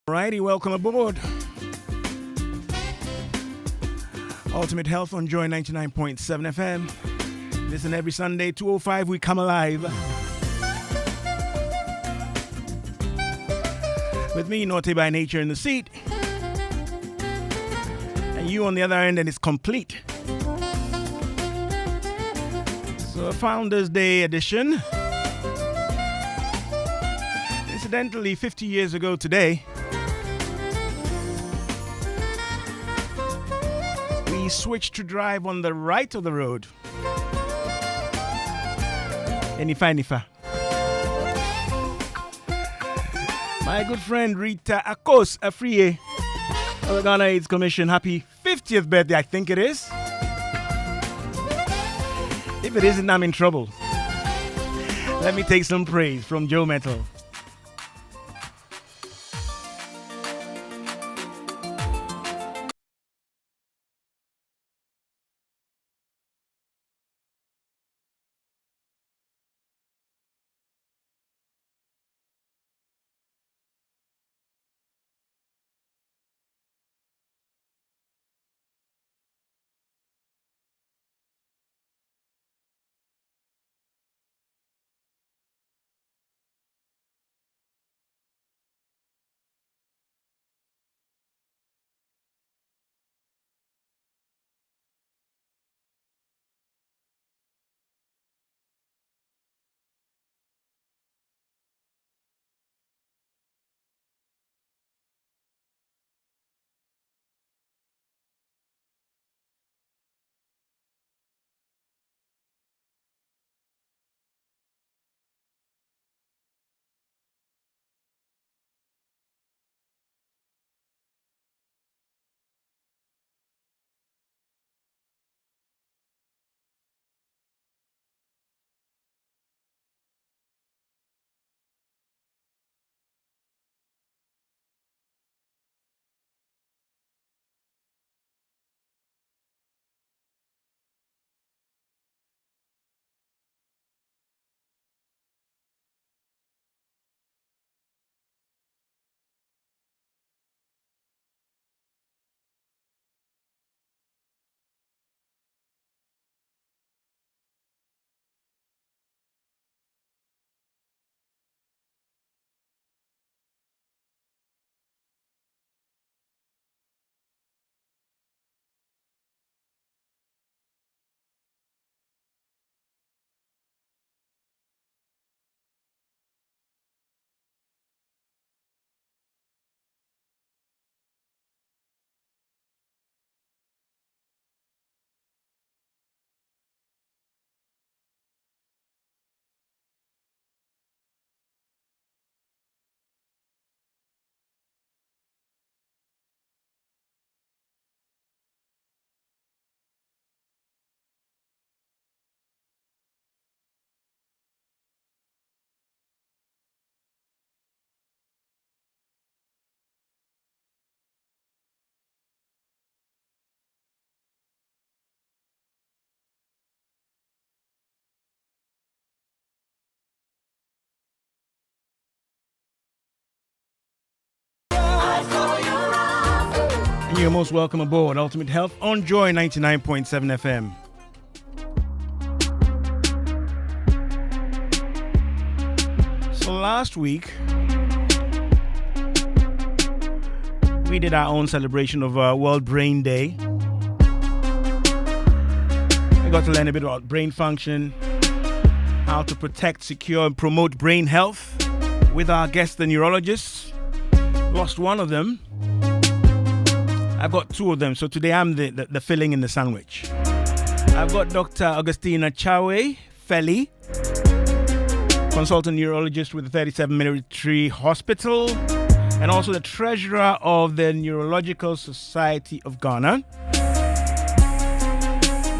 Alrighty, welcome aboard. Ultimate Health on Joy 99.7 FM. Listen every Sunday, 2:05, we come alive. With me, Nortey by nature in the seat. And you on the other end, and it's complete. So, a Founders Day edition. Incidentally, 50 years ago today, we switched to drive on the right of the road. Enifa. My good friend Rita Akos Afriye of the Ghana AIDS Commission, happy 50th birthday, I think it is. If it isn't, I'm in trouble. Let me take some praise from Joe Metal. You're most welcome aboard Ultimate Health on Joy 99.7 FM. So last week, we did our own celebration of World Brain Day. We got to learn a bit about brain function, how to protect, secure, and promote brain health with our guest, the neurologists. Lost one of them. I've got two of them, so today I'm the filling in the sandwich. I've got Dr. Augustina Chawe Feli, consultant neurologist with the 37 Military Hospital, and also the treasurer of the Neurological Society of Ghana.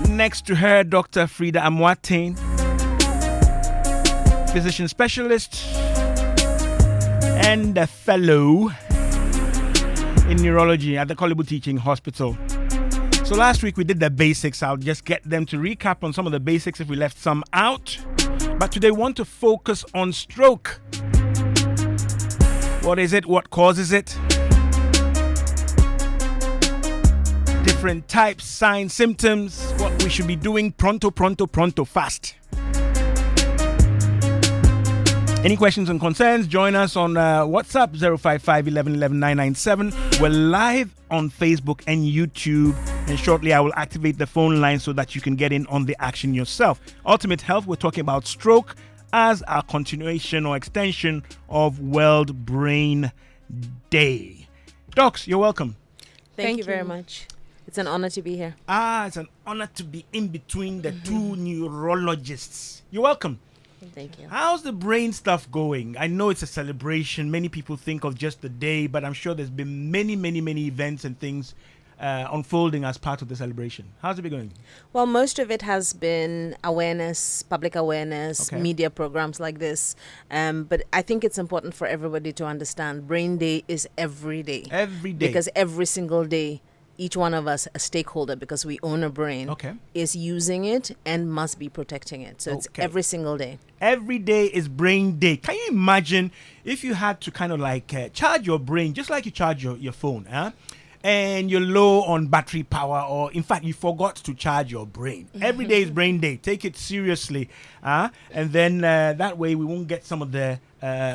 Next to her, Dr. Frida Amwatane, physician specialist and a fellow in neurology at the Kolibu Teaching Hospital. So last week we did the basics. I'll just get them to recap on some of the basics if we left some out. But today we want to focus on stroke. What is it? What causes it? different types, signs, symptoms, what we should be doing pronto, fast. Any questions and concerns, join us on WhatsApp 055 11 11 997. We're live on Facebook and YouTube, and shortly I will activate the phone line so that you can get in on the action yourself. Ultimate Health, we're talking about stroke as a continuation or extension of World Brain Day. Docs, you're welcome. Thank you very much. It's an honor to be here. It's an honor to be in between the two neurologists. You're welcome. Thank you. How's the brain stuff going? I know it's a celebration. Many people think of just the day, but I'm sure there's been many events and things unfolding as part of the celebration. How's it been going? Well, most of it has been awareness, public awareness, media programs like this. But I think it's important for everybody to understand Brain Day is every day. Every day. Because every single day, each one of us, a stakeholder, because we own a brain, is using it and must be protecting it. So it's every single day. Every day is Brain Day. Can you imagine if you had to kind of like charge your brain, just like you charge your phone, and you're low on battery power, or in fact, you forgot to charge your brain. Every day is Brain Day. Take it seriously. And then that way we won't get some of the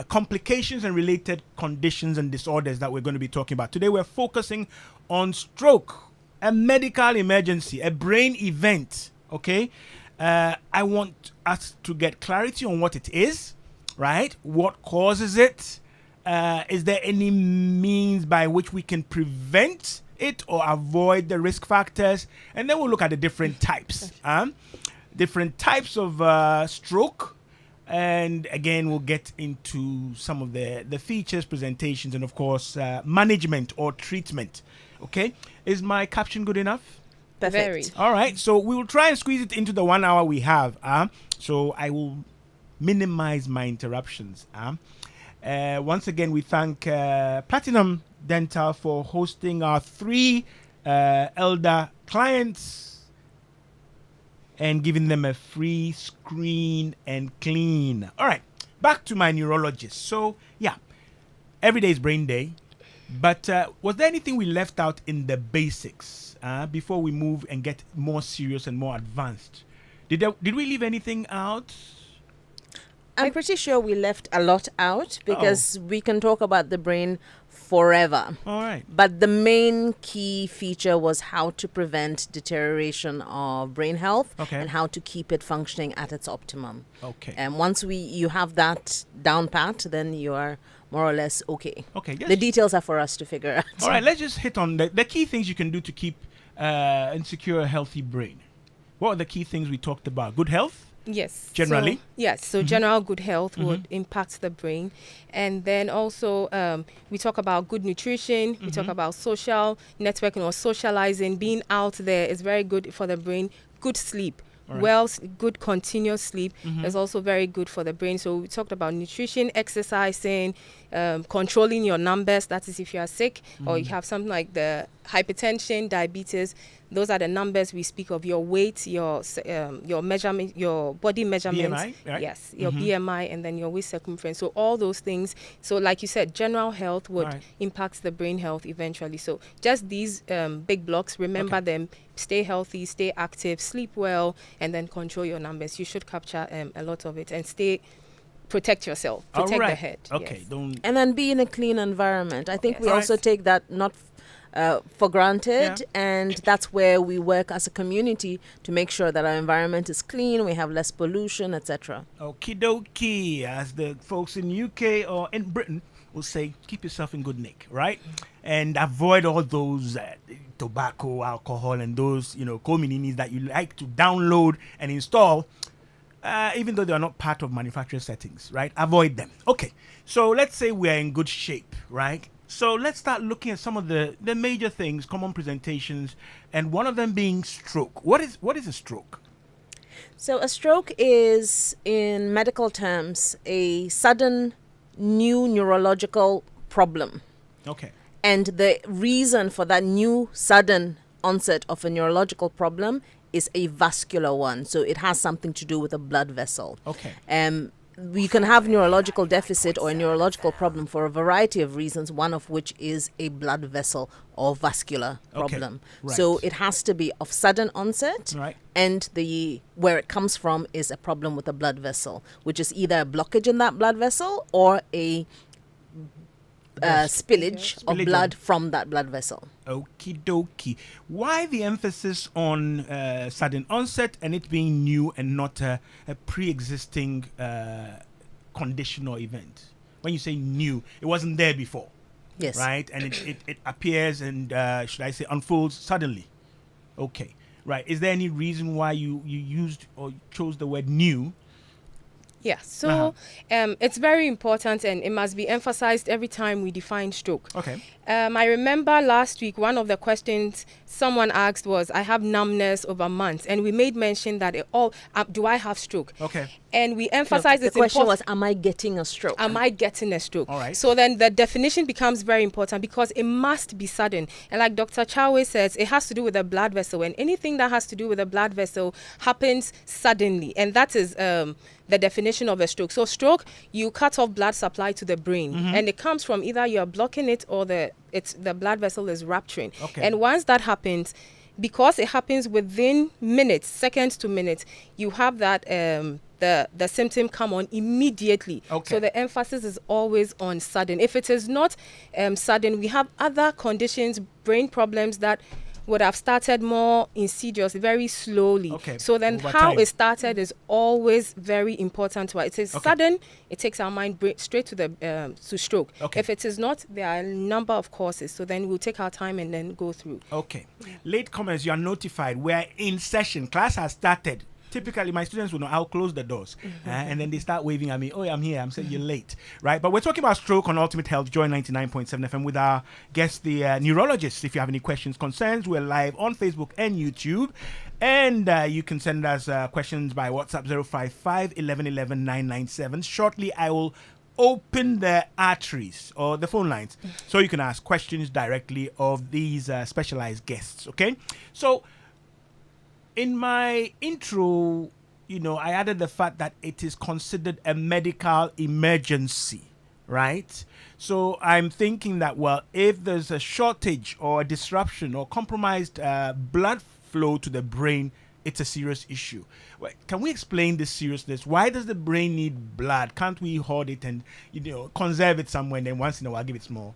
complications and related conditions and disorders that we're going to be talking about. Today we're focusing on stroke, a medical emergency, a brain event. I want us to get clarity on what it is, right? What causes it? Is there any means by which we can prevent it or avoid the risk factors? And then we'll look at the different types. Different types of stroke. And again, we'll get into some of the features, presentations, and of course, management or treatment. Okay? Is my caption good enough? Perfect. Very. All right. So we will try and squeeze it into the 1 hour we have. So I will minimize my interruptions. Once again, we thank Platinum Dental for hosting our 3 elder clients and giving them a free screen and clean. All right, back to my neurologist. So, yeah, every day is Brain Day. But was there anything we left out in the basics before we move and get more serious and more advanced? Did we leave anything out? I'm pretty sure we left a lot out because we can talk about the brain forever. All right. But the main key feature was how to prevent deterioration of brain health and how to keep it functioning at its optimum. Okay. And once you have that down pat, then you are more or less okay. Okay. The details are for us to figure out. All right. Let's just hit on the key things you can do to keep and secure a healthy brain. What are the key things we talked about? Good health? Yes. Generally? So general good health would impact the brain. And then also we talk about good nutrition. We talk about social networking or socializing. Being out there is very good for the brain. Good sleep. Good continuous sleep is also very good for the brain. So we talked about nutrition, exercising, controlling your numbers. That is if you are sick or you have something like the hypertension, diabetes. Those are the numbers we speak of. Your weight, your measurement, your body measurements. BMI, right? Yes, your BMI, and then your waist circumference. So all those things. So like you said, general health would impact the brain health eventually. So just these big blocks, remember them. Stay healthy, stay active, sleep well, and then control your numbers. You should capture a lot of it and protect yourself, protect the head. Okay, yes. And then be in a clean environment. I think we also take that not for granted, and that's where we work as a community to make sure that our environment is clean, we have less pollution, etc. Okie dokie, as the folks in UK or in Britain will say, keep yourself in good nick, right? And avoid all those tobacco, alcohol, and those communities that you like to download and install, even though they are not part of manufacturer settings, right? Avoid them. Okay, so let's say we are in good shape, right? So let's start looking at some of the major things, common presentations, and one of them being stroke. What is a stroke? So a stroke is, in medical terms, a sudden new neurological problem. Okay. And the reason for that new sudden onset of a neurological problem is a vascular one. So it has something to do with a blood vessel. Okay. we can have neurological deficit or a neurological problem for a variety of reasons, one of which is a blood vessel or vascular problem. Right. So it has to be of sudden onset, Right. and where it comes from is a problem with a blood vessel, which is either a blockage in that blood vessel or a spillage of blood from that blood vessel. Okie dokie. Why the emphasis on sudden onset and it being new and not a pre-existing condition or event? When you say new, it wasn't there before. Yes. Right? And it appears and, should I say, unfolds suddenly. Okay. Right. Is there any reason why you used or chose the word new? Yeah, so it's very important and it must be emphasized every time we define stroke. Okay. I remember last week one of the questions someone asked was, I have numbness over months, and we made mention that do I have stroke? Okay. And we emphasized the question was, am I getting a stroke? Am I getting a stroke? All right. So then the definition becomes very important because it must be sudden. And like Dr. Chawe says, it has to do with the blood vessel, and anything that has to do with the blood vessel happens suddenly. And that is the definition of a stroke. So stroke, you cut off blood supply to the brain, and it comes from either you're blocking it or the blood vessel is rupturing. Okay. And once that happens, because it happens within minutes, seconds to minutes, you have that the symptom come on immediately. Okay. So the emphasis is always on sudden. If it is not sudden, we have other conditions, brain problems that would have started more insidious, very slowly. Okay. So then Over how time. it started is always very important. It is sudden, it takes our mind straight to the to stroke. Okay. If it is not, there are a number of causes. So then we'll take our time and then go through. Okay. Late comers, you are notified. We're in session. Class has started. Typically, my students will know I'll close the doors. And then they start waving at me. Oh, I'm here. I'm saying you're late. Right? But we're talking about stroke on Ultimate Health, Joy 99.7 FM with our guest, the neurologist. If you have any questions, concerns, we're live on Facebook and YouTube. And you can send us questions by WhatsApp 055 1111 997. Shortly, I will open the arteries or the phone lines so you can ask questions directly of these specialized guests. Okay? So, in my intro, I added the fact that it is considered a medical emergency, right? So I'm thinking that, well, if there's a shortage or a disruption or compromised blood flow to the brain, it's a serious issue. Well, can we explain this seriousness? Why does the brain need blood? Can't we hoard it and, conserve it somewhere and then once in a while give it more?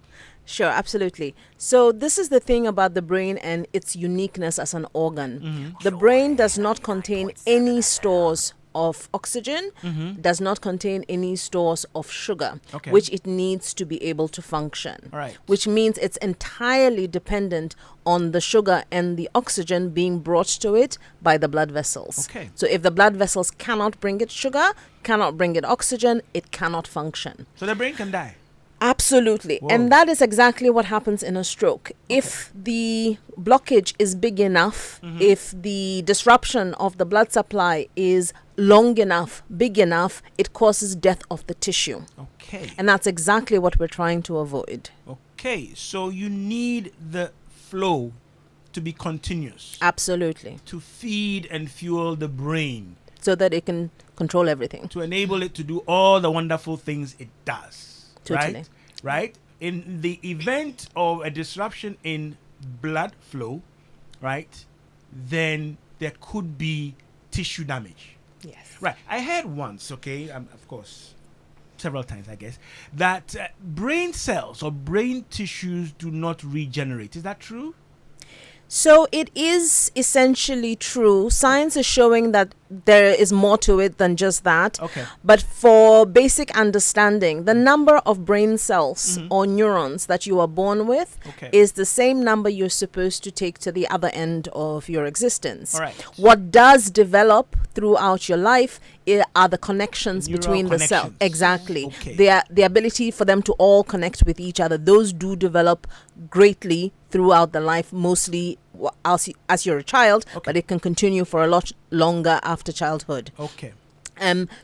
Sure, absolutely. So this is the thing about the brain and its uniqueness as an organ. The brain does not contain any stores of oxygen, does not contain any stores of sugar, which it needs to be able to function. All right. Which means it's entirely dependent on the sugar and the oxygen being brought to it by the blood vessels. Okay. So if the blood vessels cannot bring it sugar, cannot bring it oxygen, it cannot function. So the brain can die. Absolutely. Whoa. And that is exactly what happens in a stroke. If the blockage is big enough, if the disruption of the blood supply is long enough, big enough, it causes death of the tissue. Okay. And that's exactly what we're trying to avoid. Okay. So you need the flow to be continuous. Absolutely. To feed and fuel the brain. So that it can control everything. To enable it to do all the wonderful things it does. Totally. Right? In the event of a disruption in blood flow, right, then there could be tissue damage. Yes. Right. I heard once, of course, several times, I guess, that brain cells or brain tissues do not regenerate. Is that true? So it is essentially true. Science is showing that there is more to it than just that. Okay. But for basic understanding, the number of brain cells or neurons that you are born with is the same number you're supposed to take to the other end of your existence. All right. What does develop throughout your life are the connections Neural between the cells. connections. Exactly. Okay. The ability for them to all connect with each other. Those do develop greatly throughout the life, mostly as you're a child, but it can continue for a lot longer after childhood. Okay.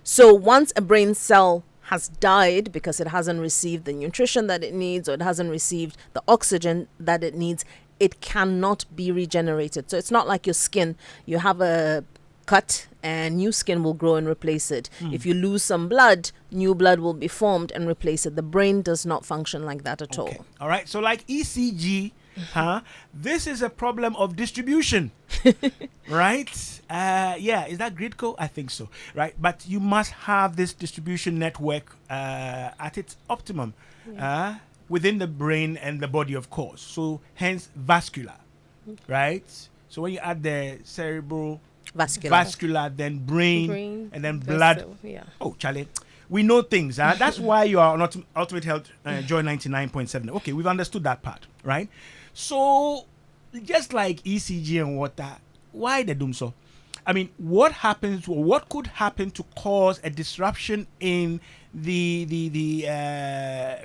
So once a brain cell has died because it hasn't received the nutrition that it needs or it hasn't received the oxygen that it needs, it cannot be regenerated. So it's not like your skin. You have a cut and new skin will grow and replace it. If you lose some blood, new blood will be formed and replace it. The brain does not function like that at all. All right. So like ECG, this is a problem of distribution, right? Is that Gridco? I think so, right? But you must have this distribution network at its optimum within the brain and the body, of course. So hence vascular, right? So when you add the cerebral vascular, then brain and then blood. Vessel, yeah. Oh, Charlie, we know things. That's why you are on Ultimate Health Joy 99.7. Okay, we've understood that part, right? So just like ECG and water, why the doom so? I mean, what could happen to cause a disruption in the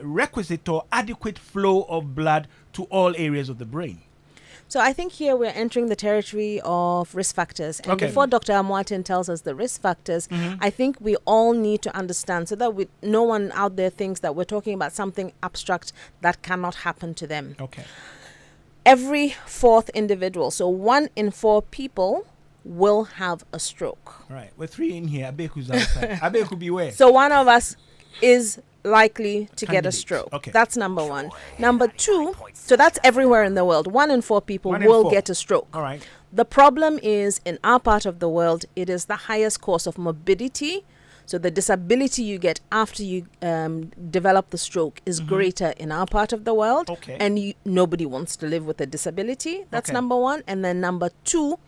requisite or adequate flow of blood to all areas of the brain? So I think here we're entering the territory of risk factors. And before Dr. Amoatin tells us the risk factors, I think we all need to understand so that no one out there thinks that we're talking about something abstract that cannot happen to them. Okay. Every fourth individual, so 1 in 4 people, will have a stroke. All right. We're 3 in here. Abeku's outside. Abeku, beware. So one of us is likely to get a stroke. Okay. That's number 1. Number 2, so that's everywhere in the world. 1 in 4 people will get a stroke. All right. The problem is in our part of the world, it is the highest cause of morbidity. So the disability you get after you develop the stroke is greater in our part of the world. Okay. And nobody wants to live with a disability. That's number 1. And then number 2,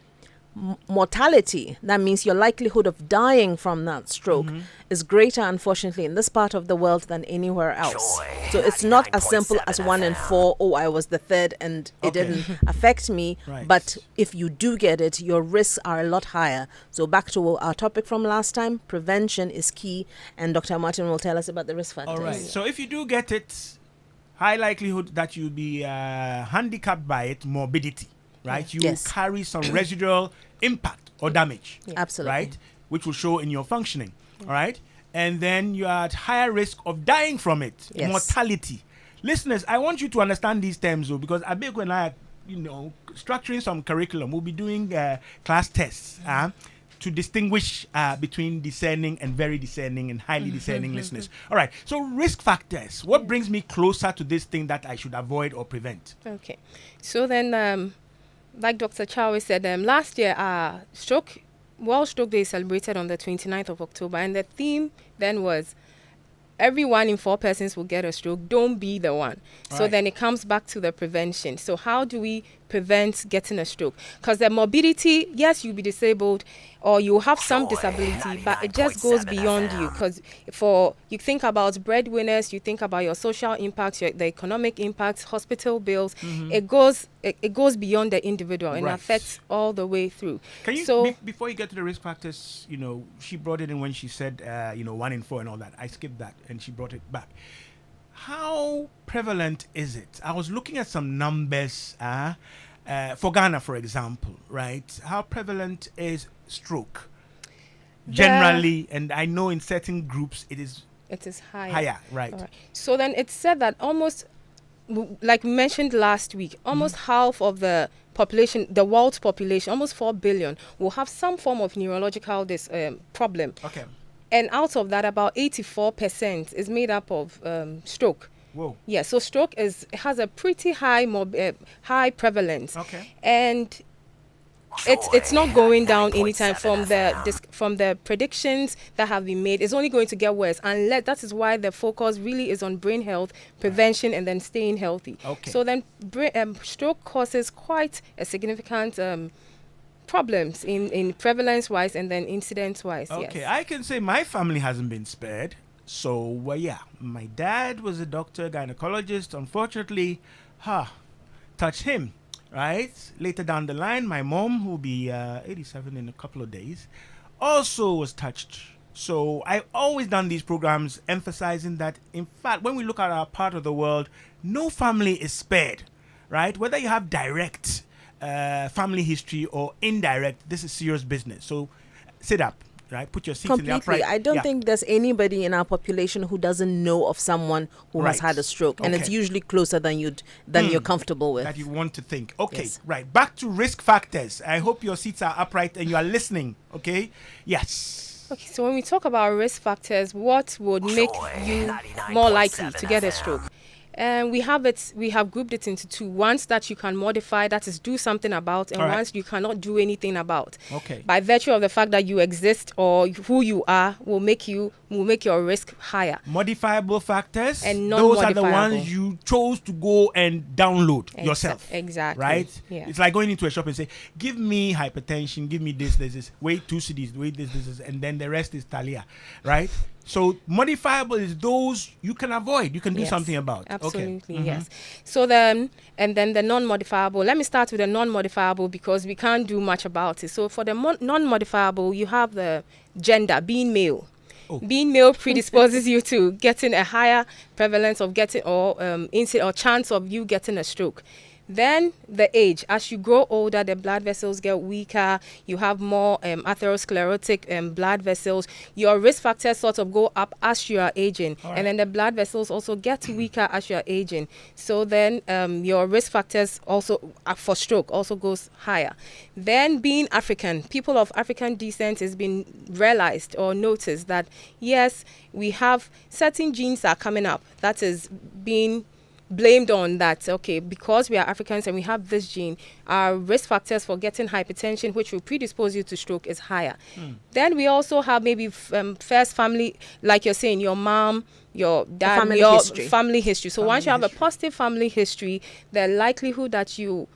mortality. That means your likelihood of dying from that stroke is greater, unfortunately, in this part of the world than anywhere else. So it's not as simple as 1 in 4, oh, I was the third and it didn't affect me. Right. But if you do get it, your risks are a lot higher. So back to our topic from last time, prevention is key. And Dr. Martin will tell us about the risk factors. All right. So if you do get it, high likelihood that you'll be handicapped by it, morbidity. Right, you will carry some residual impact or damage. Absolutely. Right, which will show in your functioning. All right, and then you are at higher risk of dying from it. Mortality. Listeners, I want you to understand these terms though, because Abeko and I are, structuring some curriculum. We'll be doing class tests to distinguish between discerning and very discerning and highly discerning listeners. All right, so risk factors. What brings me closer to this thing that I should avoid or prevent? Okay, so then like Dr. Chawe said, last year, World Stroke Day celebrated on the 29th of October, and the theme then was every 1 in 4 persons will get a stroke. Don't be the one. So then it comes back to the prevention. So how do we prevent getting a stroke? Because the morbidity, yes, you'll be disabled or you have some disability, but it just goes beyond you. Because you think about breadwinners, you think about your social impacts, the economic impacts, hospital bills. It goes beyond the individual and affects all the way through. Can you, before you get to the risk factors, she brought it in when she said, 1 in 4 and all that. I skipped that and she brought it back. How prevalent is it? I was looking at some numbers for Ghana, for example, right? How prevalent is stroke generally? And I know in certain groups it is higher, right? So then it's said that almost, like we mentioned last week, almost half of the population, the world's population, almost 4 billion, will have some form of neurological problem. Okay. And out of that, about 84% is made up of stroke. Whoa. Yeah, so stroke has a pretty high prevalence. Okay. And it's not going down anytime from the predictions that have been made. It's only going to get worse, unless that is why the focus really is on brain health, prevention, and then staying healthy. Okay. So then stroke causes quite a significant problems in prevalence wise and then incidence wise. Okay, I can say my family hasn't been spared. So my dad was a doctor, gynecologist. Unfortunately, touch him. Right, later down the line, my mom, who will be 87 in a couple of days, also was touched. So I've always done these programs emphasizing that, in fact, when we look at our part of the world, no family is spared. Right, whether you have direct family history or indirect, this is serious business. So sit up, right? Put your seats in the Completely. upright. I don't think there's anybody in our population who doesn't know of someone who has had a stroke, and it's usually closer than you're comfortable with. That you want to think. Okay, Yes. right. Back to risk factors. I hope your seats are upright and you are listening. Okay. Yes. Okay, so when we talk about risk factors, what would make you more likely to get a stroke? And we have grouped it into two. Ones that you can modify, that is do something about, and ones you cannot do anything about. Okay. By virtue of the fact that you exist or who you are will make your risk higher. Modifiable factors, and those are the non-modifiable ones you chose to go and download yourself. Exactly. Right? Yeah. It's like going into a shop and say, give me hypertension, give me this, wait 2 CDs, wait this, and then the rest is Thalia. Right? So modifiable is those you can avoid, you can do something about. Absolutely, okay. yes. So then the non-modifiable. Let me start with the non-modifiable because we can't do much about it. So for the non-modifiable, you have the gender, being male. Being male predisposes you to getting a higher prevalence of getting or chance of you getting a stroke. Then the age. As you grow older, the blood vessels get weaker. You have more atherosclerotic blood vessels. Your risk factors sort of go up as you are aging. And then the blood vessels also get weaker as you are aging. So then your risk factors also for stroke also goes higher. Then being African, people of African descent has been realized or noticed that, yes, we have certain genes are coming up. That is being blamed on that, okay, because we are Africans and we have this gene, our risk factors for getting hypertension, which will predispose you to stroke, is higher. Then we also have maybe first family, like you're saying, your mom, your dad, family history. So once you have a positive family history, the likelihood that you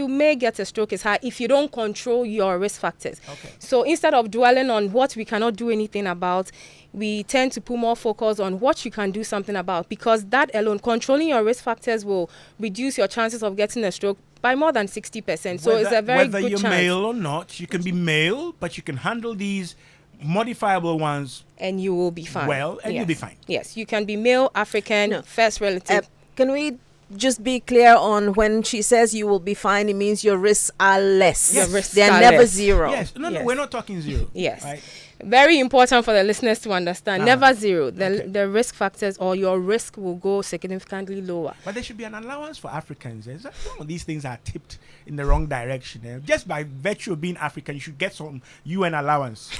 may get a stroke is high if you don't control your risk factors. Okay. So instead of dwelling on what we cannot do anything about, we tend to put more focus on what you can do something about, because that alone, controlling your risk factors, will reduce your chances of getting a stroke by more than 60%. So it's a very good chance. Whether you're male or not, you can be male, but you can handle these modifiable ones. And you will be fine. You'll be fine. Yes, you can be male, African, first relative. Can we just be clear on when she says you will be fine, it means your risks are less. Yes. Your risks They're are never less. zero. Yes. No, we're not talking zero. Yes. Right? Very important for the listeners to understand. Never zero. The risk factors or your risk will go significantly lower. But there should be an allowance for Africans. Some of these things are tipped in the wrong direction. Just by virtue of being African, you should get some UN allowance.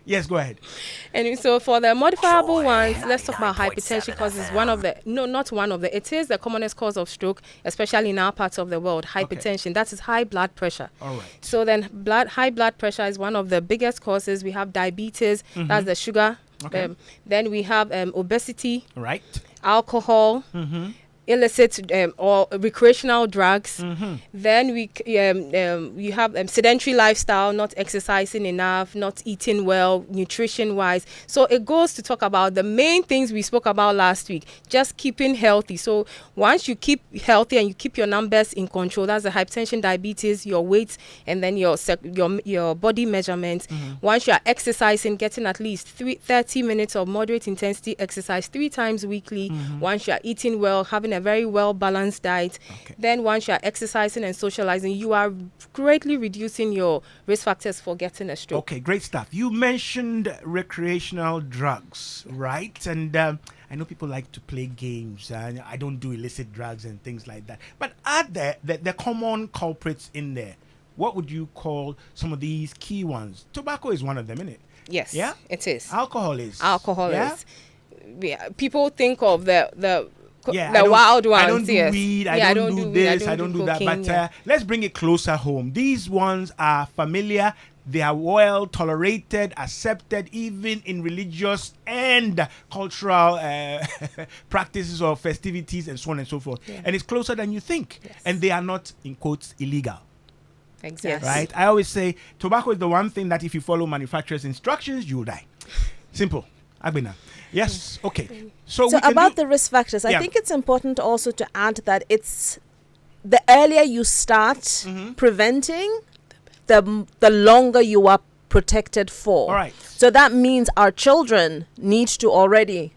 Yes, go ahead. And so for the modifiable ones, let's talk about hypertension, because it's it is the commonest cause of stroke, especially in our parts of the world. Hypertension, that is high blood pressure. All right. So then high blood pressure is one of the biggest causes. We have diabetes, that's the sugar. Okay. Then we have obesity, Right. alcohol, illicit or recreational drugs. Then we have sedentary lifestyle, not exercising enough, not eating well, nutrition wise. So it goes to talk about the main things we spoke about last week, just keeping healthy. So once you keep healthy and you keep your numbers in control, that's the hypertension, diabetes, your weight, and then your body measurements. Once you are exercising, getting at least 30 minutes of moderate intensity exercise 3 times weekly. Once you are eating well, having a very well balanced diet, then once you are exercising and socializing, you are greatly reducing your risk factors for getting a stroke. Okay, great stuff. You mentioned recreational drugs, right? And I know people like to play games. I don't do illicit drugs and things like that. But are there the common culprits in there? What would you call some of these key ones? Tobacco is one of them, isn't it? Yes, Yeah? it is. Alcohol is. Yeah? Yeah, people think of the Yeah, wild ones. I don't do weed. I don't do this. I don't do that. cocaine, But let's bring it closer home. These ones are familiar. They are well tolerated, accepted, even in religious and cultural practices or festivities and so on and so forth. Yeah. And it's closer than you think. Yes. And they are not, in quotes, illegal. Exactly. Right? I always say tobacco is the one thing that if you follow manufacturer's instructions, you will die. Simple. Agbena. Yes. Okay. So about the risk factors, I think it's important also to add that it's the earlier you start preventing, the longer you are protected for. All right. So that means our children need to already,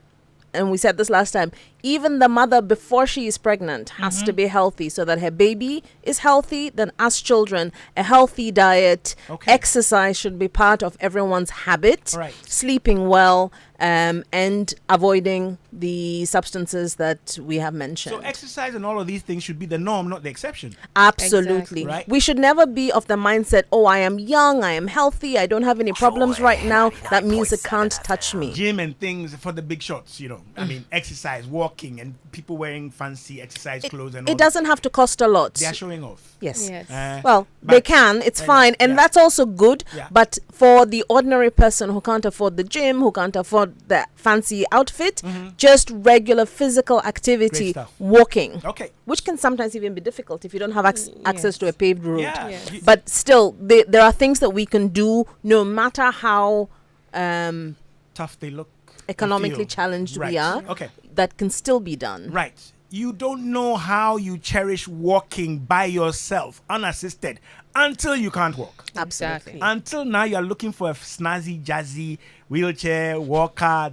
and we said this last time, even the mother before she is pregnant has to be healthy so that her baby is healthy. Then as children, a healthy diet, exercise should be part of everyone's habit, sleeping well, and avoiding the substances that we have mentioned. So exercise and all of these things should be the norm, not the exception. Absolutely. Exactly. Right. We should never be of the mindset, oh, I am young, I am healthy, I don't have any problems right now. That means it can't touch me. Gym and things for the big shots, you know. I mean, exercise, walking, and people wearing fancy exercise clothes and all. It doesn't have to cost a lot. They are showing off. Yes. Yes. Well, they can. It's fine. And that's also good. Yeah. But for the ordinary person who can't afford the gym, who can't afford the fancy outfit, just regular physical activity, walking. Okay. Which can sometimes even be difficult if you don't have access to a paved road. Yeah. Yes. But still, there are things that we can do no matter how Tough they look. economically challenged we are. Okay. That can still be done. Right. You don't know how you cherish walking by yourself, unassisted, until you can't walk. Absolutely. Until now, you're looking for a snazzy, jazzy wheelchair, walker,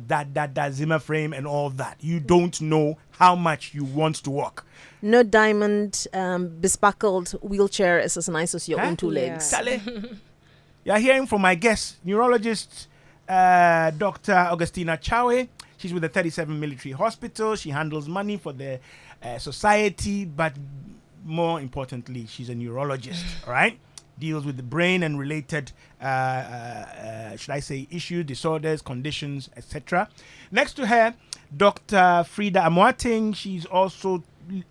Zimmer frame, and all that. You don't know how much you want to walk. No diamond besparkled wheelchair is as nice as your own two legs. Sally. You're hearing from my guest, neurologist Dr. Augustina Chawe. She's with the 37 Military Hospital. She handles money for the society, but more importantly, she's a neurologist, all right? Deals with the brain and related, should I say, issues, disorders, conditions, etc. Next to her, Dr. Frida Amoating. She's also,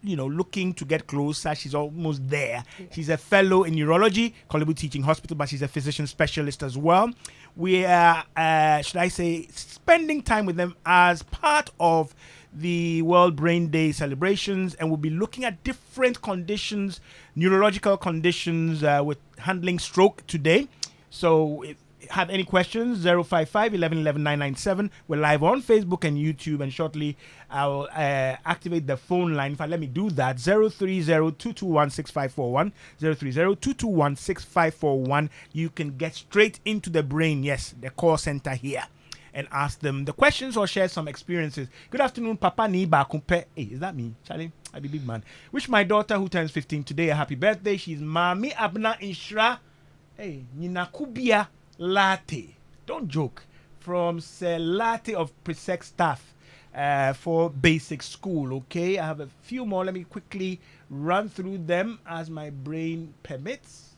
looking to get closer. She's almost there. She's a fellow in neurology, Kolebu Teaching Hospital, but she's a physician specialist as well. We are, should I say, spending time with them as part of the World Brain Day celebrations, and we'll be looking at different conditions, neurological conditions, with handling stroke today. So if you have any questions, 055 11 11 997. We're live on Facebook and YouTube, and shortly I'll activate the phone line. In fact, let me do that. 030-221-6541. 030-221-6541. You can get straight into the brain, yes, the call center here, and ask them the questions or share some experiences. Good afternoon, Papa Niba Kumpe. Hey, is that me, Charlie? I'm the big man. Wish my daughter who turns 15 today a happy birthday. She's Mami Abna Inshra. Hey, Nina Kubia Latte. Don't joke. From Sir Latte of Presec staff for basic school. Okay, I have a few more. Let me quickly run through them as my brain permits.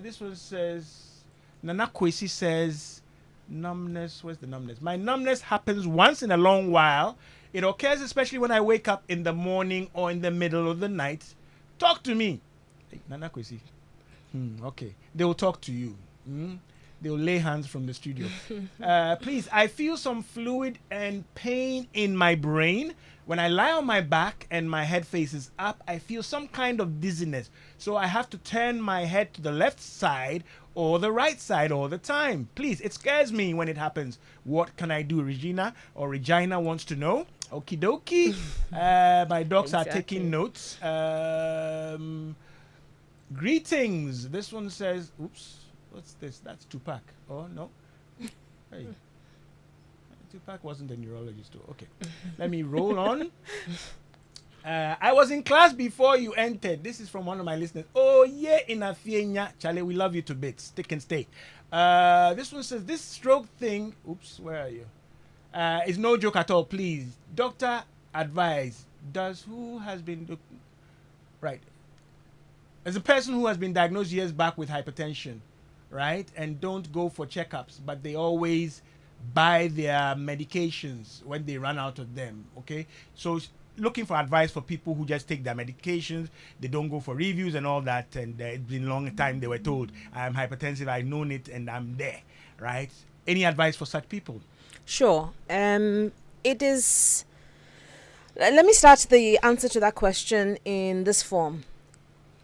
This one says, Nana Kwesi says, numbness. Where's the numbness? My numbness happens once in a long while. It occurs especially when I wake up in the morning or in the middle of the night. Talk to me. Hey, Nana Kwesi. Okay. They will talk to you. They will lay hands from the studio. Please, I feel some fluid and pain in my brain. When I lie on my back and my head faces up, I feel some kind of dizziness. So I have to turn my head to the left side or the right side all the time. Please, it scares me when it happens. What can I do? Regina or Regina wants to know. Okie dokie. My dogs are taking notes. Greetings. This one says, oops, what's this? That's Tupac. Oh, no. Hey. Tupac wasn't a neurologist, too. Okay. Let me roll on. I was in class before you entered. This is from one of my listeners. Oh, yeah, in Afienya. Charlie, we love you to bits. Stick and stay. This one says, this stroke thing, oops, where are you? Is no joke at all, please. Doctor, advise. Who has been, right. As a person who has been diagnosed years back with hypertension, right, and don't go for checkups, but they always buy their medications when they run out of them, okay? So looking for advice for people who just take their medications, they don't go for reviews and all that, and it's been a long time they were told, I'm hypertensive, I've known it, and I'm there, right? Any advice for such people? Sure. It is... Let me start the answer to that question in this form.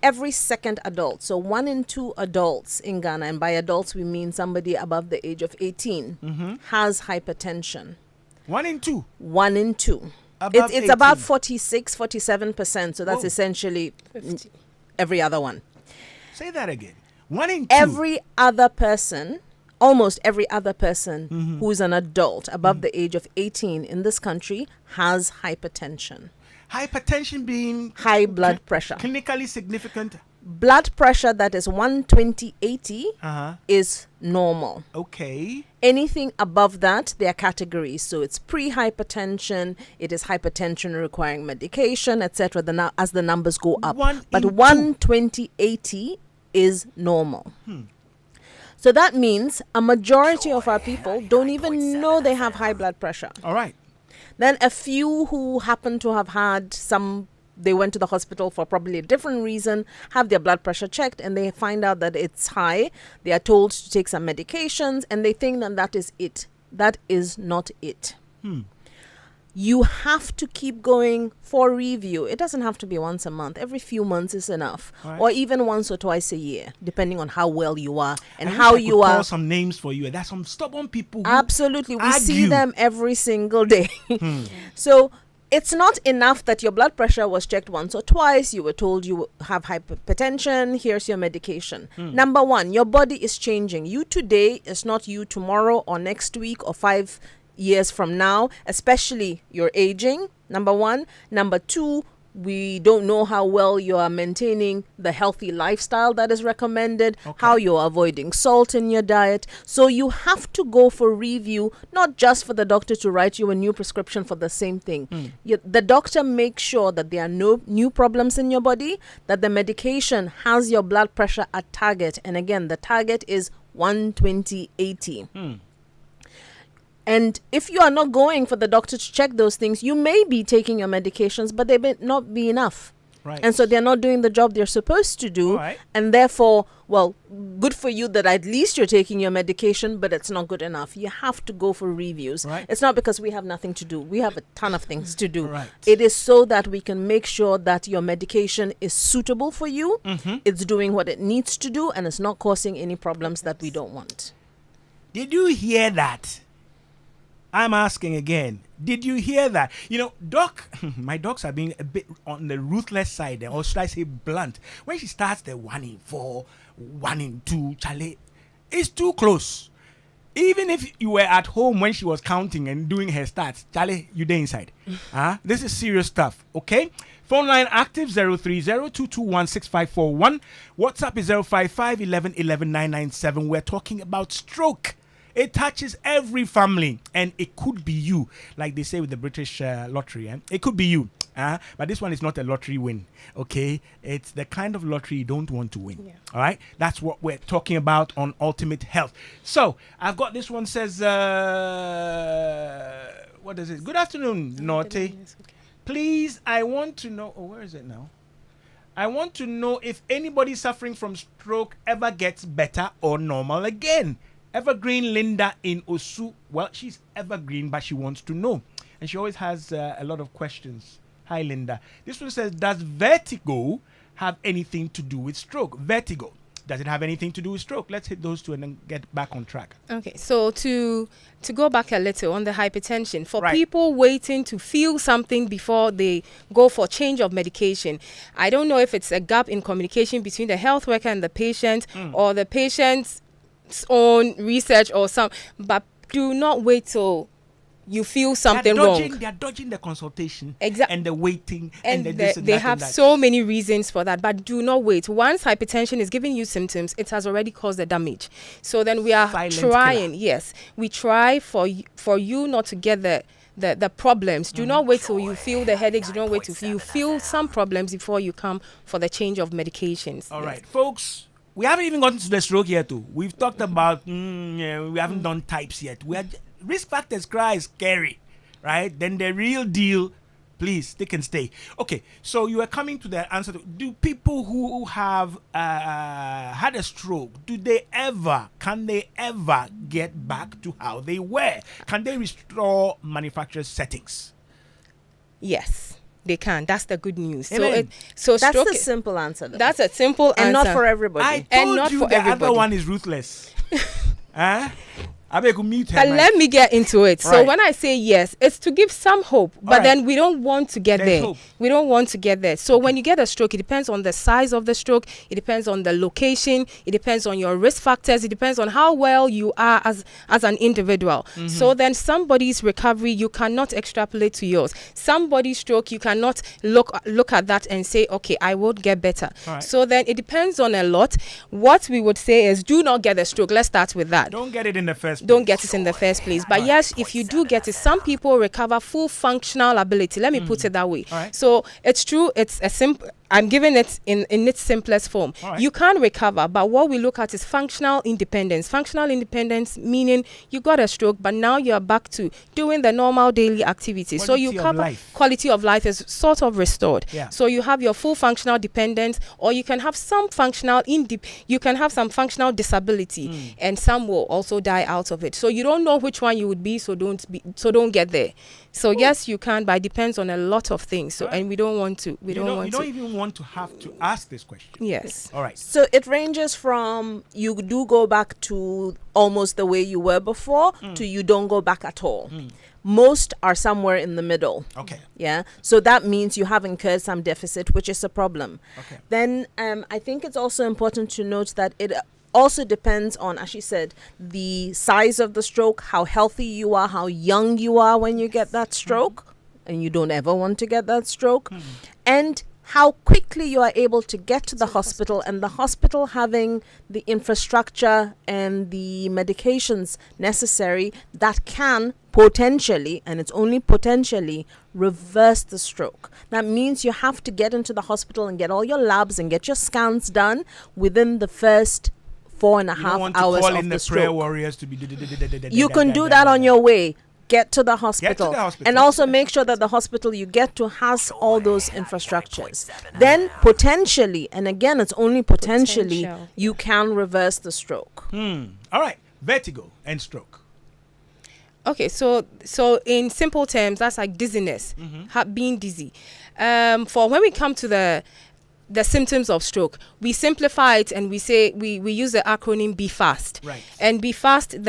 Every second adult, so 1 in 2 adults in Ghana, and by adults we mean somebody above the age of 18, has hypertension. 1 in 2? 1 in 2. It's about 46-47%, so that's essentially 50. Every other one. Say that again. 1 in 2. Every other person almost every other person who is an adult above the age of 18 in this country has hypertension. Hypertension being high blood pressure. Clinically significant. Blood pressure that is 120/80 is normal. Okay. Anything above that, there are categories. So it's pre-hypertension, it is hypertension requiring medication, etc. As the numbers go up. But 120/80 is normal. So that means a majority of our people don't even know they have high blood pressure. All right. Then a few who happen to have had they went to the hospital for probably a different reason, have their blood pressure checked, and they find out that it's high. They are told to take some medications, and they think that is it. That is not it. You have to keep going for review. It doesn't have to be once a month. Every few months is enough. Right. Or even once or twice a year, depending on how well you are and how you are. Call some names for you. There's some stubborn people who absolutely. We argue. see them every single day. So it's not enough that your blood pressure was checked once or twice. You were told you have hypertension. Here's your medication. Number one, your body is changing. You today is not you tomorrow or next week or 5 years from now, especially you're aging. Number one. Number two, we don't know how well you are maintaining the healthy lifestyle that is recommended, how you're avoiding salt in your diet. So you have to go for review, not just for the doctor to write you a new prescription for the same thing. The doctor makes sure that there are no new problems in your body, that the medication has your blood pressure at target. And again, the target is 120/80. And if you are not going for the doctor to check those things, you may be taking your medications, but they may not be enough. Right. And so they're not doing the job they're supposed to do. Right. And therefore, well, good for you that at least you're taking your medication, but it's not good enough. You have to go for reviews. Right. It's not because we have nothing to do. We have a ton of things to do. Right. It is so that we can make sure that your medication is suitable for you. It's doing what it needs to do, and it's not causing any problems that we don't want. Did you hear that? I'm asking again. Did you hear that? You know, my docs are being a bit on the ruthless side, or should I say blunt. When she starts the 1 in 4, 1 in 2, Charlie, it's too close. Even if you were at home when she was counting and doing her stats, Charlie, you're there inside. This is serious stuff, okay? Phone line active 030-221-6541. WhatsApp is 055 11 11 997. We're talking about stroke. It touches every family, and it could be you, like they say with the British lottery. It could be you, but this one is not a lottery win, okay? It's the kind of lottery you don't want to win, all right? That's what we're talking about on Ultimate Health. So, I've got this one says, what is it? Good afternoon, Nortey. Please, I want to know, where is it now? I want to know if anybody suffering from stroke ever gets better or normal again. Evergreen Linda in Osu. Well, she's evergreen, but she wants to know. And she always has a lot of questions. Hi, Linda. This one says, does vertigo have anything to do with stroke? Vertigo. Does it have anything to do with stroke? Let's hit those two and then get back on track. Okay, so to go back a little on the hypertension, for people waiting to feel something before they go for change of medication, I don't know if it's a gap in communication between the health worker and the patient, or the patient's own research or but do not wait till you feel something wrong. They are dodging the consultation and the waiting and they have so many reasons for that, but do not wait. Once hypertension is giving you symptoms, it has already caused the damage. So then we are trying. Yes, we try for you not to get the problems. Do not wait till you feel the headaches. Do not wait till you feel some problems before you come for the change of medications. All right, folks. We haven't even gotten to the stroke yet, too. We've talked about, we haven't done types yet. Risk factors cry is scary, right? Then the real deal, please, stick and stay. Okay, so you are coming to the answer. Do people who have had a stroke, can they ever get back to how they were? Can they restore manufacturer's settings? Yes. They can. That's the good news. Amen. So that's the simple answer. Though. That's a simple answer. And not for everybody. I told you the other one is ruthless. I beg you, mute her But mic. let me get into it. So Right. when I say yes, it's to give some hope, but Alright. then we don't want to get There's there. hope. We don't want to get there. So when you get a stroke, it depends on the size of the stroke. It depends on the location. It depends on your risk factors. It depends on how well you are as an individual. So then somebody's recovery, you cannot extrapolate to yours. Somebody's stroke, you cannot look at that and say, okay, I will get better. Alright. So then it depends on a lot. What we would say is, do not get a stroke. Let's start with that. Don't get it in the first place. Don't get it in the first place. But yes, if you do get it, some people recover full functional ability. Let me put it that way. Alright. So it's true. It's a simple. I'm giving it in its simplest form. Alright. You can recover, but what we look at is functional independence. Functional independence meaning you got a stroke, but now you're back to doing the normal daily activities. So you Quality of cover life. quality of life is sort of restored. Yeah. So you have your full functional dependence, or you can have some functional you can have some functional disability, and some will also die out of it. So you don't know which one you would be, so don't get there. So yes, you can, but it depends on a lot of things. So and we don't want to. You don't even want to have to ask this question. Yes. All right. So it ranges from you do go back to almost the way you were before to you don't go back at all. Most are somewhere in the middle. Okay. Yeah. So that means you have incurred some deficit, which is a problem. Okay. Then I think it's also important to note that it also depends on, as she said, the size of the stroke, how healthy you are, how young you are when you get that stroke, and you don't ever want to get that stroke, and how quickly you are able to get to the hospital, and the hospital having the infrastructure and the medications necessary that can potentially, and it's only potentially, reverse the stroke. That means you have to get into the hospital and get all your labs and get your scans done within the first 4.5 hours call of in the the prayer stroke. warriors to be. You can do that on your way. Get to the hospital. hospital. And also make sure that the hospital you get to has all those infrastructures. Then potentially, and again it's only potentially, Potential. you can reverse the stroke. All right. Vertigo and stroke. Okay, so in simple terms, that's like dizziness, being dizzy. For when we come to the symptoms of stroke, we simplify it and we say we use the acronym BFAST. Right. And BFAST,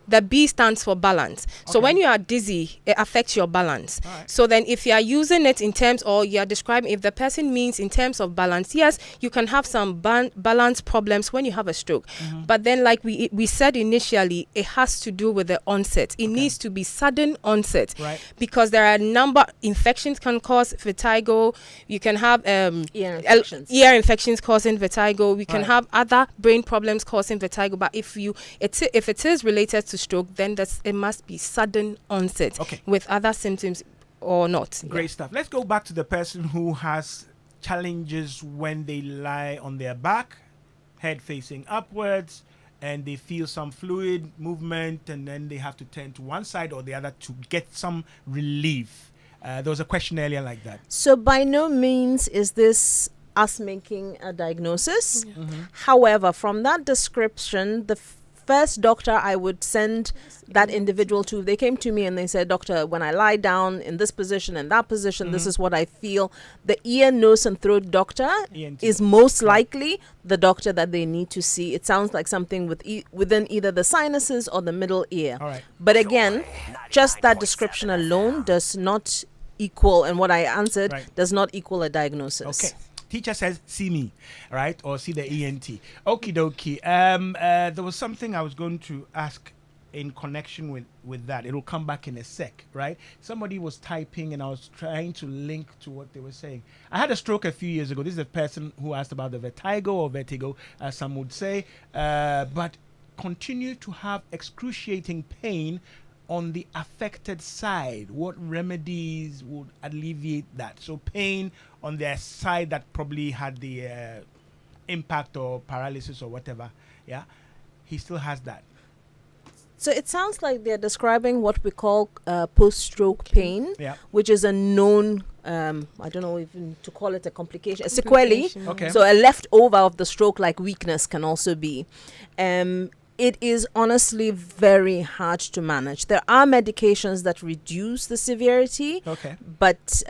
the B stands for balance. So Okay. when you are dizzy, it affects your balance. All right. So then if you are using it in terms, or you are describing, if the person means in terms of balance, yes, you can have some balance problems when you have a stroke. But then like we said initially, it has to do with the onset. It needs to be sudden onset. Right. Because there are a number, infections can cause vertigo. You can have ear infections causing vertigo. We can Right. have other brain problems causing vertigo. But if it is related to stroke, then it must be sudden onset Okay. with other symptoms or not. Great stuff. Let's go back to the person who has challenges when they lie on their back, head facing upwards, and they feel some fluid movement, and then they have to turn to one side or the other to get some relief. There was a question earlier like that. So by no means is this us making a diagnosis. However, from that description, the first doctor I would send that individual to, they came to me and they said, "Doctor, when I lie down in this position and that position, this is what I feel." The ear, nose and throat doctor ENT. is most likely the doctor that they need to see. It sounds like something within either the sinuses or the middle ear. All right. But again, just that description alone does not equal, and what I answered Right. does not equal a diagnosis. Okay. Teacher says, see me, right? Or see the ENT. Okie dokie. There was something I was going to ask in connection with that. It'll come back in a sec, right? Somebody was typing and I was trying to link to what they were saying. I had a stroke a few years ago. This is a person who asked about the vertigo, as some would say, but continue to have excruciating pain on the affected side. What remedies would alleviate that? So pain on their side that probably had the impact or paralysis or whatever. Yeah, he still has that. So it sounds like they're describing what we call post-stroke pain, Yeah. which is a known, I don't know even to call it a complication, a sequelae. Okay. So a leftover of the stroke, like weakness, can also be. It is honestly very hard to manage. There are medications that reduce the severity, Okay. but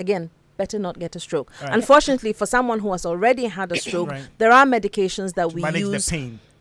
again, better not get a stroke. Right. Unfortunately, for someone who has already had a stroke, Right. there are medications that To we manage use the pain.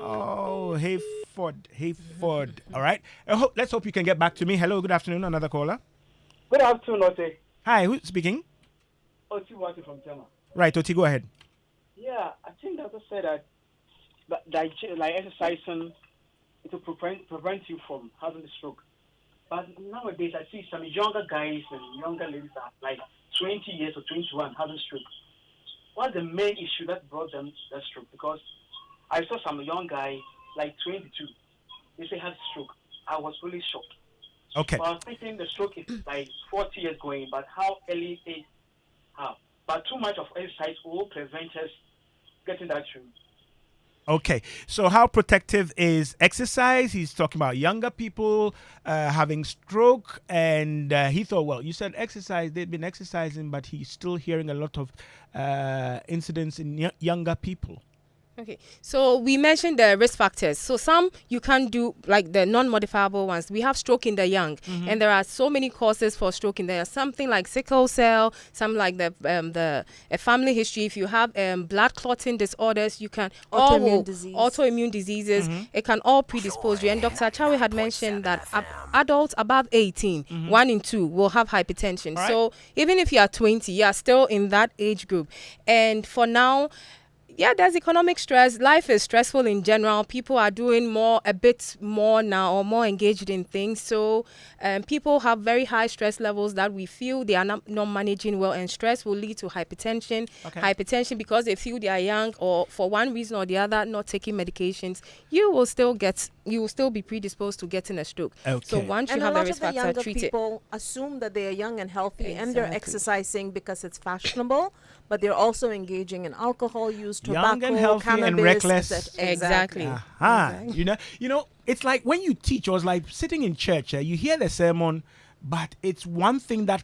Oh, Hayford. All right. Let's hope you can get back to me. Hello, good afternoon. Another caller. Good afternoon, Nortey. Hi, who's speaking? Oti Wati from Tema. Right, Oti, go ahead. Yeah, I think Doctor said that like exercising it will prevent you from having a stroke. But nowadays, I see some younger guys and younger ladies are like 20 years or 21 having stroke. What's the main issue that brought them that stroke? Because I saw some young guy, like 22, they say had stroke. I was really shocked. Okay. But I was thinking the stroke is like 40 years going, but how early is how? But too much of exercise will prevent us getting that true. Okay, so how protective is exercise? He's talking about younger people having stroke, and he thought, well, you said exercise, they've been exercising, but he's still hearing a lot of incidents in younger people. Okay, so we mentioned the risk factors. So some you can't do, like the non-modifiable ones. We have stroke in the young, and there are so many causes for stroke in there. Something like sickle cell, some like the family history. If you have blood clotting disorders, you can autoimmune diseases. It can all predispose you. And Dr. Achawi had mentioned that adults above 18, 1 in 2 will have hypertension. Right. So even if you are 20, you are still in that age group. And for now, yeah, there's economic stress. Life is stressful in general. People are doing a bit more now, or more engaged in things. So people have very high stress levels that we feel they are not managing well, and stress will lead to hypertension. Okay. Hypertension, because they feel they are young, or for one reason or the other not taking medications, you will still be predisposed to getting a stroke. Okay. So once you have the risk factor, treat it. People assume that they are young and healthy and they're exercising because it's fashionable, but they're also engaging in alcohol use, tobacco, young and healthy cannabis, and reckless. Exactly. Aha. You know, it's like when you teach, or it's like sitting in church, you hear the sermon, but it's one thing that,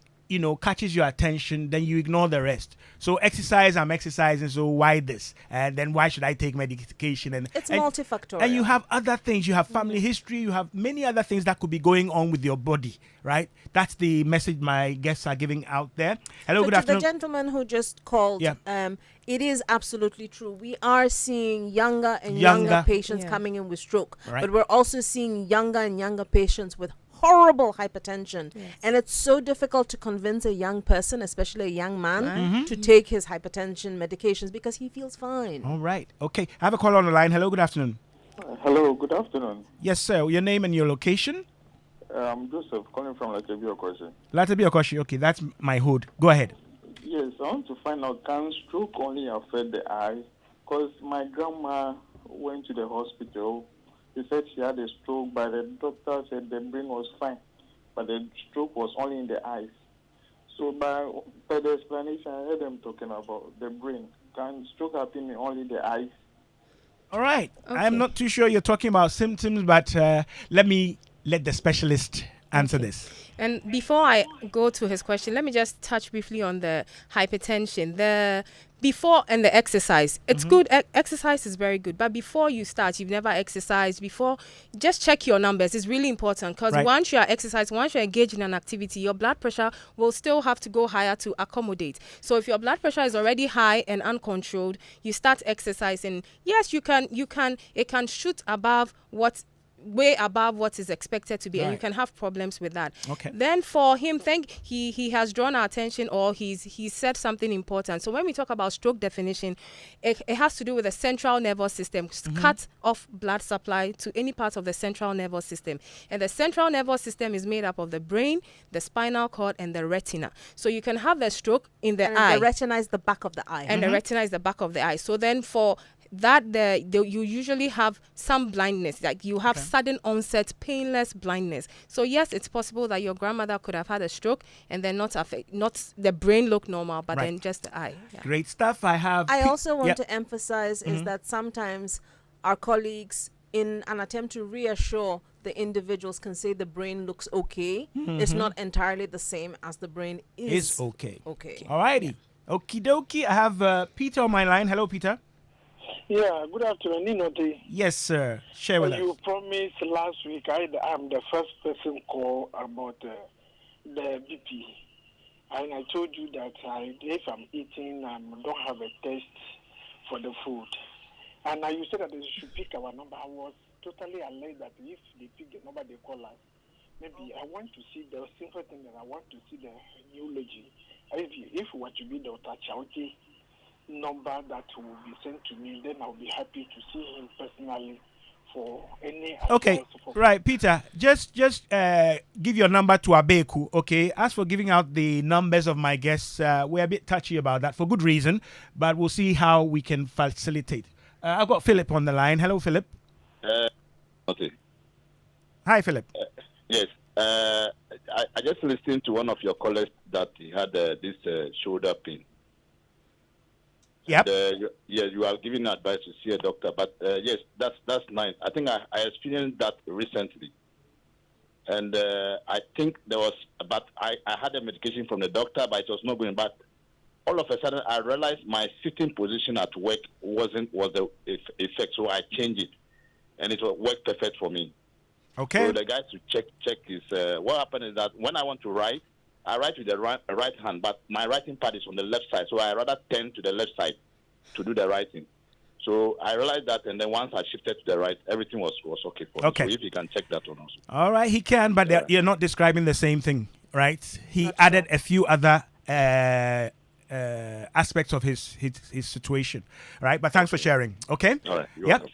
catches your attention, then you ignore the rest. So exercise, I'm exercising, so why this? And then why should I take medication? And it's multifactorial. And you have other things. You have family history. You have many other things that could be going on with your body, right? That's the message my guests are giving out there. Hello, so good to afternoon. the gentleman who just called, it is absolutely true. We are seeing younger and younger patients coming in with stroke, right. But we're also seeing younger and younger patients with horrible hypertension. Yes. And it's so difficult to convince a young person, especially a young man, to take his hypertension medications because he feels fine. All right. Okay. I have a call on the line. Hello, good afternoon. Hello, good afternoon. Yes, sir. Your name and your location? I'm Joseph, calling from Latibia Okoshi. Latibia Okoshi. Okay, that's my hood. Go ahead. Yes, I want to find out, can stroke only affect the eye? Because my grandma went to the hospital. She said she had a stroke, but the doctor said the brain was fine, but the stroke was only in the eyes. So by the explanation, I heard them talking about the brain. Can stroke happen in only the eyes? All right. Okay. I'm not too sure you're talking about symptoms, but let the specialist answer this. And before I go to his question, let me just touch briefly on the hypertension. The before and the exercise. It's good. Exercise is very good. But before you start, you've never exercised before, just check your numbers. It's really important because once you are exercising, once you're engaged in an activity, your blood pressure will still have to go higher to accommodate. So if your blood pressure is already high and uncontrolled, you start exercising. Yes, it can shoot way above what is expected to be, and you can have problems with that. Okay. Then for him, he has drawn our attention, or he said something important. So when we talk about stroke definition, it has to do with the central nervous system, cut off blood supply to any part of the central nervous system. And the central nervous system is made up of the brain, the spinal cord, and the retina. So you can have a stroke in the eye. The retina is the back of the eye. And the retina is the back of the eye. So then for that, you usually have some blindness, like you have sudden onset painless blindness. So yes, it's possible that your grandmother could have had a stroke and then not the brain look normal, but then just the eye. Great stuff. I also want to emphasize is that sometimes our colleagues, in an attempt to reassure the individuals, can say the brain looks okay. It's not entirely the same as the brain is okay. Okay. All righty. Okie dokie. I have Peter on my line. Hello, Peter. Yeah, good afternoon, Nortey. Yes, sir. Share with us. You promised last week I'm the first person call about the BP. And I told you that if I'm eating, I don't have a taste for the food. And you said that they should pick our number. I was totally alert that if they pick the number, they call us. Maybe I want to see the simple thing that I want to see the neurology. If we were to be Dr. Chauki number that will be sent to me, then I'll be happy to see him personally for any. Okay, right, Peter. Just give your number to Abeku. Okay. As for giving out the numbers of my guests, we're a bit touchy about that for good reason, but we'll see how we can facilitate. I've got Philip on the line. Hello, Philip. Okay. Hi, Philip. Yes. I just listened to one of your callers that he had this shoulder pain. Yep. You are giving advice to see a doctor, but yes, that's nice. I think I experienced that recently, and I think there was, but I had a medication from the doctor, but it was not going. But all of a sudden, I realized my sitting position at work was the effect, so I changed it, and it worked perfect for me. Okay. So the guy to check his. What happened is that when I want to write, I write with the right hand, but my writing pad is on the left side, so I rather tend to the left side to do the writing. So I realized that, and then once I shifted to the right, everything was okay for me. So if you can check that one also. All right, he can, but you're not describing the same thing, right? He added a few other aspects of his situation, right? But thanks for sharing. Okay. All right. Yep.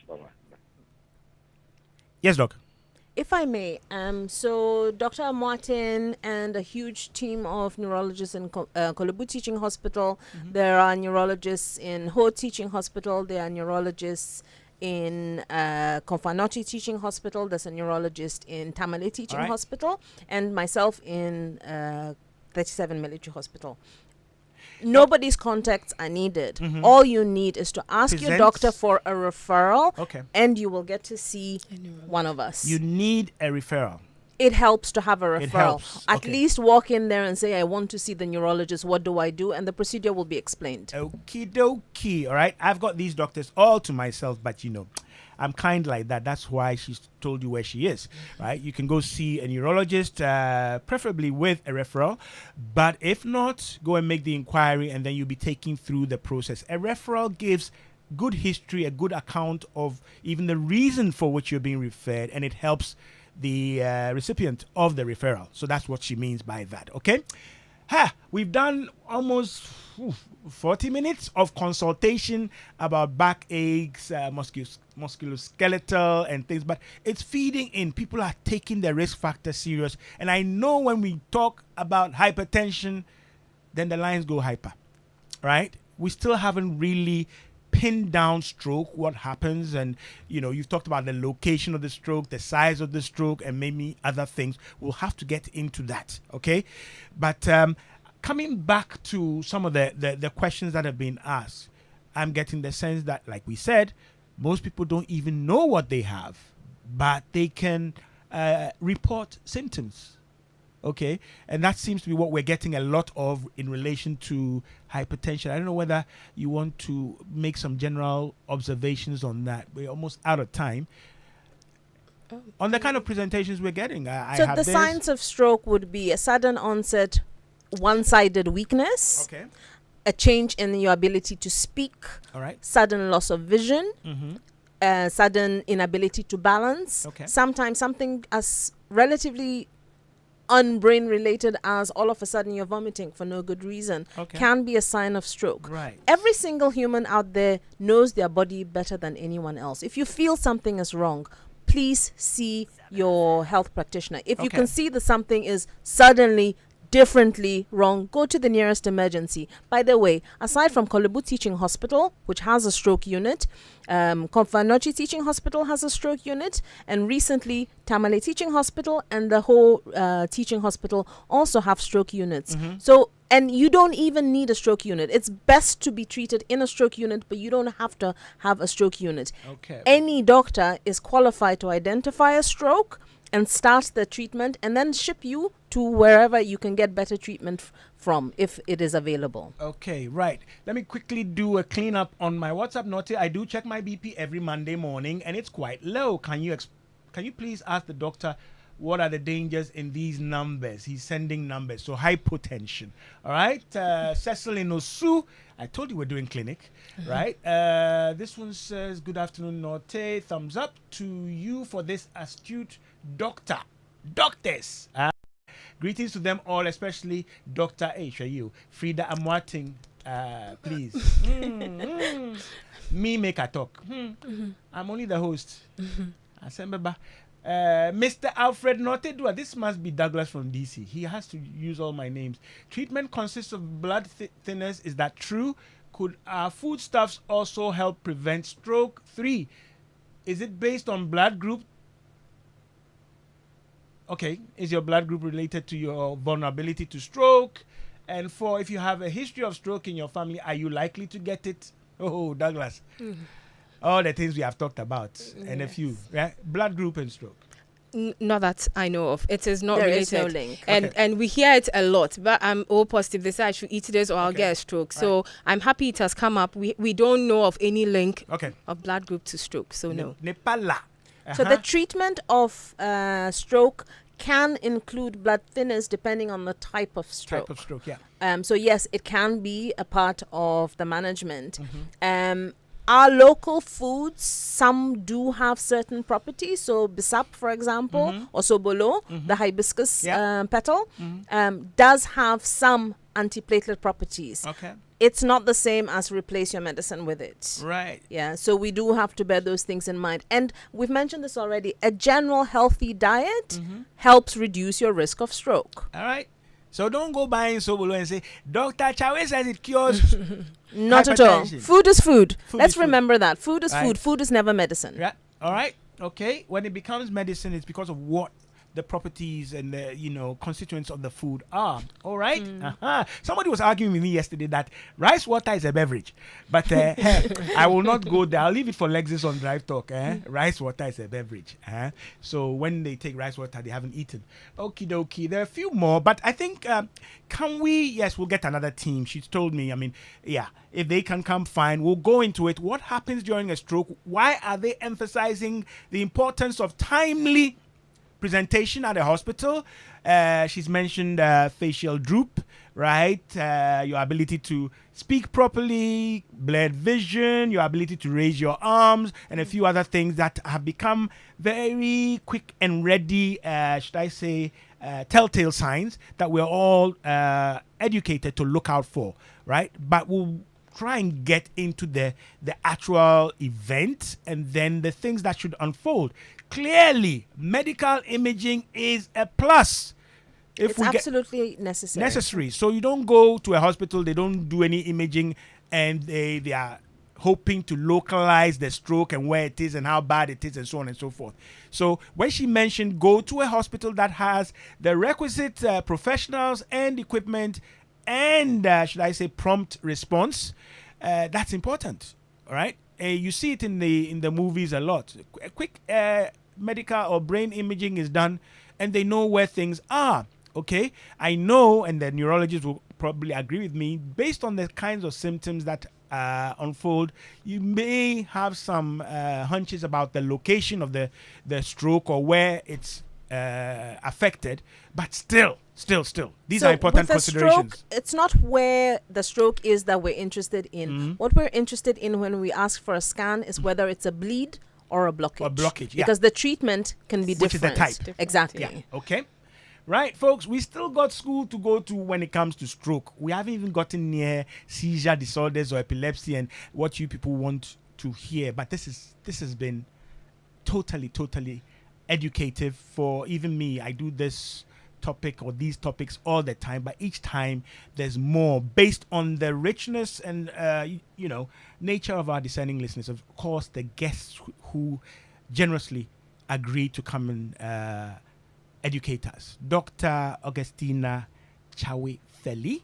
Yes, Doc. If I may, so Dr. Martin and a huge team of neurologists in Kolebu Teaching Hospital. Mm-hmm. There are neurologists in Ho Teaching Hospital. There are neurologists in Nortey Teaching Hospital. There's a neurologist in Tamale Teaching Hospital, and myself in 37 Military Hospital. Nobody's contacts are needed. Mm-hmm. All you need is to ask your doctor for a referral, and you will get to see one of us. You need a referral. It helps to have a referral. At least walk in there and say, I want to see the neurologist. What do I do? And the procedure will be explained. Okie dokie. All right. I've got these doctors all to myself, but I'm kind like that. That's why she's told you where she is, right? You can go see a neurologist, preferably with a referral. But if not, go and make the inquiry, and then you'll be taken through the process. A referral gives good history, a good account of even the reason for which you're being referred, and it helps the recipient of the referral. So that's what she means by that, okay? We've done almost 40 minutes of consultation about backaches, musculoskeletal and things, but it's feeding in. People are taking the risk factor serious. And I know when we talk about hypertension, then the lines go hyper, right? We still haven't really pinned down stroke, what happens, and you've talked about the location of the stroke, the size of the stroke, and maybe other things. We'll have to get into that, okay? But coming back to some of the questions that have been asked, I'm getting the sense that, like we said, most people don't even know what they have, but they can report symptoms. Okay, and that seems to be what we're getting a lot of in relation to hypertension. I don't know whether you want to make some general observations on that. We're almost out of time. On the kind of presentations we're getting, so the signs of stroke would be a sudden onset, one-sided weakness, a change in your ability to speak, sudden loss of vision, sudden inability to balance, sometimes something as relatively unbrain related as all of a sudden you're vomiting for no good reason can be a sign of stroke. Right. Every single human out there knows their body better than anyone else. If you feel something is wrong, please see your health practitioner. If you can see that something is suddenly differently wrong, go to the nearest emergency. By the way, aside from Kolebu Teaching Hospital, which has a stroke unit, Nortey Teaching Hospital has a stroke unit, and recently Tamale Teaching Hospital and the whole teaching hospital also have stroke units. So, and you don't even need a stroke unit. It's best to be treated in a stroke unit, but you don't have to have a stroke unit. Any doctor is qualified to identify a stroke and start the treatment, and then ship you to wherever you can get better treatment from, if it is available. Okay, right. Let me quickly do a cleanup on my WhatsApp, Nortey. I do check my BP every Monday morning, and it's quite low. Can you please ask the doctor what are the dangers in these numbers. He's sending numbers. So hypotension. All right. Cecil in Osu. I told you we're doing clinic. Right. This one says, good afternoon, Nortey. Thumbs up to you for this astute doctors. Greetings to them all, especially Dr. you, Frida Amwating. Please. Me make a talk. I'm only the host. Mr. Alfred Nortey, this must be Douglas from DC. He has to use all my names. Treatment consists of blood thinners. Is that true? Could foodstuffs also help prevent stroke? 3. Is it based on blood group? Okay. Is your blood group related to your vulnerability to stroke? And 4, if you have a history of stroke in your family, are you likely to get it? Oh, Douglas. All the things we have talked about and a few, right? Blood group and stroke. Not that I know of. It is not there related. There is no link. And we hear it a lot, but I'm all positive. They say I should eat this or I'll get a stroke. So I'm happy it has come up. We don't know of any link of blood group to stroke. So no. Nepala. So the treatment of stroke can include blood thinners depending on the type of stroke. So yes, it can be a part of the management. Our local foods, some do have certain properties. So bisap, for example, or sobolo, the hibiscus petal, does have some antiplatelet properties. It's not the same as replace your medicine with it. Right. Yeah, so we do have to bear those things in mind. And we've mentioned this already. A general healthy diet helps reduce your risk of stroke. All right. So don't go buying sobolo and say, Dr. Chavez says it cures Not at all. Food is food. Let's remember that. Food is right. food. Food is never medicine. Yeah. All right. Okay. When it becomes medicine, it's because of what the properties and the constituents of the food are. All right. Somebody was arguing with me yesterday that rice water is a beverage, but I will not go there. I'll leave it for Lexus on Drive Talk. Rice water is a beverage. So when they take rice water, they haven't eaten. Okie dokie. There are a few more, but I think can we? Yes, we'll get another team. She's told me. I mean, yeah, if they can come, fine. We'll go into it. What happens during a stroke? Why are they emphasizing the importance of timely presentation at the hospital? She's mentioned facial droop, right? Your ability to speak properly, blurred vision, your ability to raise your arms, and a few other things that have become very quick and ready, should I say, telltale signs that we're all educated to look out for, right? But we'll try and get into the actual event and then the things that should unfold. Clearly, medical imaging is a plus. It's absolutely necessary. So you don't go to a hospital, they don't do any imaging, and they are hoping to localize the stroke and where it is and how bad it is and so on and so forth. So when she mentioned go to a hospital that has the requisite professionals and equipment and, should I say, prompt response, that's important, all right? You see it in the movies a lot. A quick medical or brain imaging is done, and they know where things are. Okay, I know, and the neurologist will probably agree with me. Based on the kinds of symptoms that unfold, you may have some hunches about the location of the stroke or where it's affected. But still, these are important considerations. Stroke, it's not where the stroke is that we're interested in. What we're interested in when we ask for a scan is whether it's a bleed or a blockage. Yeah. Because the treatment can be Which different. is the type. Exactly. Yeah. Okay. Right, folks, we still got school to go to when it comes to stroke. We haven't even gotten near seizure disorders or epilepsy and what you people want to hear. But this has been totally educative for even me. I do this topic or these topics all the time, but each time there's more based on the richness and nature of our discerning listeners. Of course, the guests who generously agreed to come and educate us. Dr. Augustina Chawe Feli,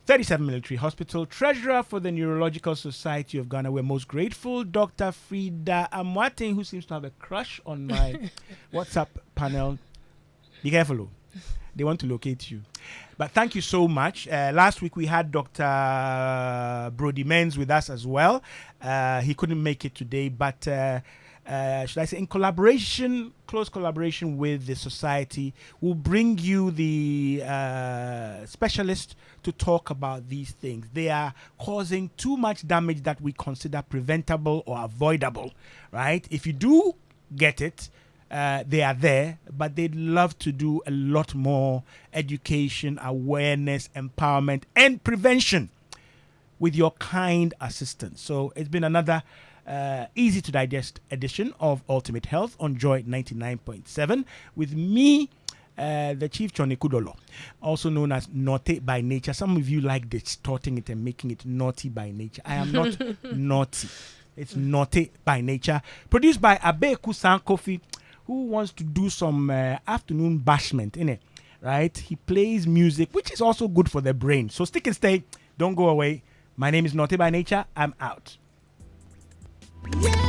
37 Military Hospital, Treasurer for the Neurological Society of Ghana. We're most grateful. Dr. Frida Amwating, who seems to have a crush on my WhatsApp panel. Be careful, they want to locate you. But thank you so much. Last week we had Dr. Brody Menz with us as well. He couldn't make it today, but should I say, in close collaboration with the society, will bring you the specialist to talk about these things. They are causing too much damage that we consider preventable or avoidable, right? If you do get it, they are there, but they'd love to do a lot more education, awareness, empowerment, and prevention with your kind assistance. So it's been another easy to digest edition of Ultimate Health on Joy 99.7 with me, the Chief Johnny Kudolo, also known as Nortey by nature. Some of you like distorting it and making it naughty by nature. I am not naughty. It's Nortey by nature. Produced by Abe Kusan Kofi, who wants to do some afternoon bashment, innit? Right? He plays music, which is also good for the brain. So stick and stay. Don't go away. My name is Nortey by nature. I'm out. Yeah.